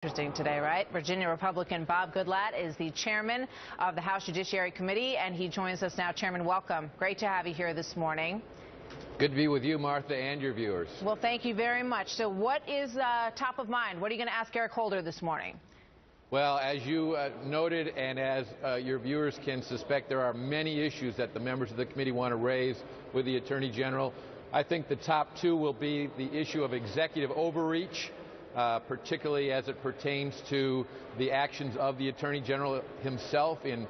Interesting today, right? Virginia Republican Bob Goodlatte is the chairman of the House Judiciary Committee, and he joins us now. Chairman, welcome. Great to have you here this morning. Good to be with you, Martha, and your viewers. Well, thank you very much. So what is top of mind? What are you going to ask Eric Holder this morning? Well, as you noted, and as your viewers can suspect, there are many issues that the members of the committee want to raise with the Attorney General. I think the top two will be the issue of executive overreach, particularly as it pertains to the actions of the Attorney General himself in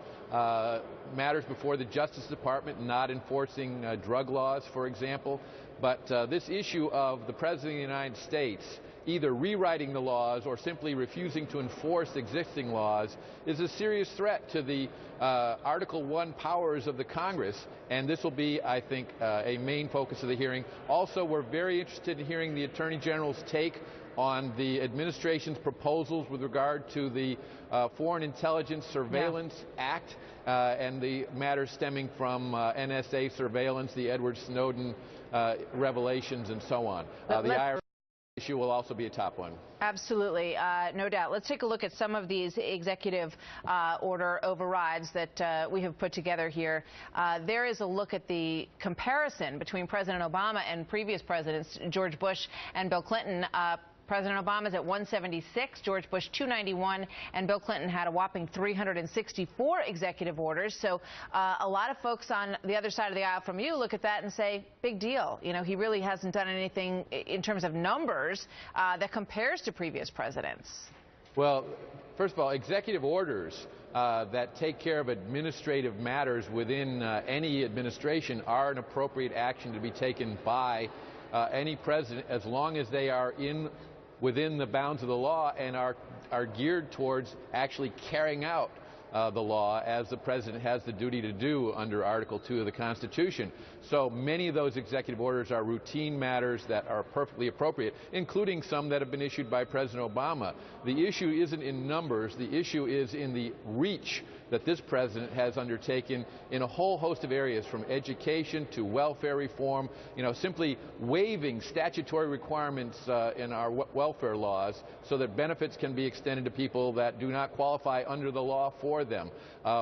matters before the Justice Department, not enforcing drug laws, for example. But this issue of the President of the United States either rewriting the laws or simply refusing to enforce existing laws is a serious threat to the Article I powers of the Congress, and this will be, I think, a main focus of the hearing. Also, we're very interested in hearing the Attorney General's take on the administration's proposals with regard to the Foreign Intelligence Surveillance Act and the matters stemming from NSA surveillance, the Edward Snowden revelations, and so on. The IRS issue will also be a top one. Absolutely, no doubt. Let's take a look at some of these executive order overrides that we have put together here. There is a look at the comparison between President Obama and previous presidents, George Bush and Bill Clinton. President Obama is at 176, George Bush 291, and Bill Clinton had a whopping 364 executive orders. So a lot of folks on the other side of the aisle from you look at that and say, big deal. You know, he really hasn't done anything in terms of numbers that compares to previous presidents. Well, first of all, executive orders that take care of administrative matters within any administration are an appropriate action to be taken by any president, as long as they are within the bounds of the law and are geared towards actually carrying out the law, as the president has the duty to do under Article 2 of the Constitution. So many of those executive orders are routine matters that are perfectly appropriate, including some that have been issued by President Obama. The issue isn't in numbers. The issue is in the reach that this president has undertaken in a whole host of areas, from education to welfare reform, simply waiving statutory requirements in our welfare laws so that benefits can be extended to people that do not qualify under the law for them,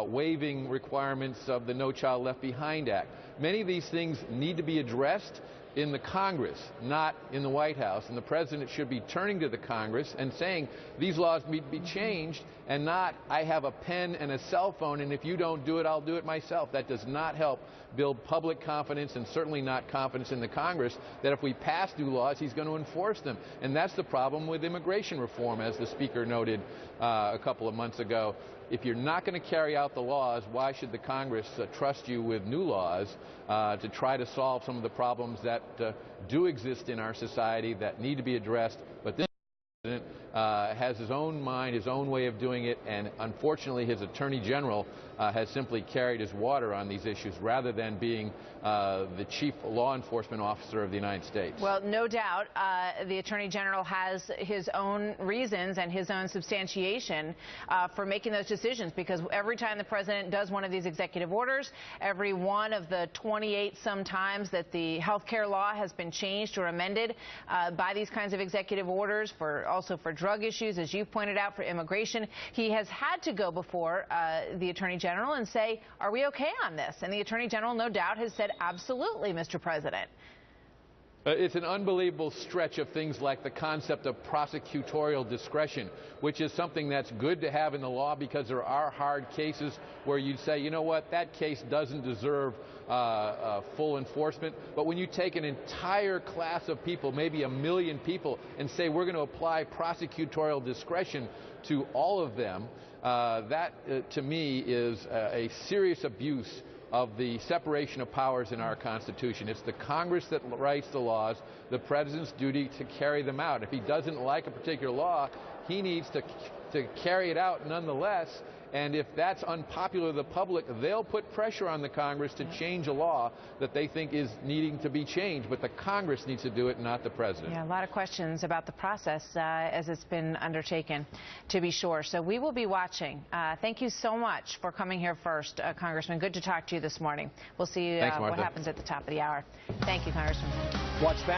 waiving requirements of the No Child Left Behind Act. Many of these things need to be addressed in the Congress, not in the White House, and the President should be turning to the Congress and saying these laws need to be changed, and not, I have a pen and a cell phone, and if you don't do it, I'll do it myself. That does not help build public confidence, and certainly not confidence in the Congress, that if we pass new laws, he's going to enforce them. And that's the problem with immigration reform, as the Speaker noted a couple of months ago. If you're not going to carry out the laws, why should the Congress trust you with new laws to try to solve some of the problems that do exist in our society that need to be addressed? But this president has his own mind, his own way of doing it, and unfortunately his Attorney General has simply carried his water on these issues rather than being the chief law enforcement officer of the United States. Well, no doubt the Attorney General has his own reasons and his own substantiation for making those decisions, because every time the President does one of these executive orders, every one of the 28 sometimes that the health care law has been changed or amended by these kinds of executive orders, also for drug issues, as you pointed out, for immigration, he has had to go before the Attorney General and say, are we okay on this? And the Attorney General, no doubt, has said, absolutely, Mr. President. It's an unbelievable stretch of things like the concept of prosecutorial discretion, which is something that's good to have in the law, because there are hard cases where you'd say, you know what, that case doesn't deserve full enforcement. But when you take an entire class of people, maybe 1 million people, and say we're going to apply prosecutorial discretion to all of them, that to me is a serious abuse of the separation of powers in our Constitution. It's the Congress that writes the laws, the President's duty to carry them out. If he doesn't like a particular law, he needs to carry it out nonetheless. And if that's unpopular with the public, they'll put pressure on the Congress to change a law that they think is needing to be changed. But the Congress needs to do it, not the President. Yeah, a lot of questions about the process as it's been undertaken, to be sure. So we will be watching. Thank you so much for coming here first, Congressman. Good to talk to you this morning. We'll see Thanks, what happens at the top of the hour. Thank you, Congressman. Watch that.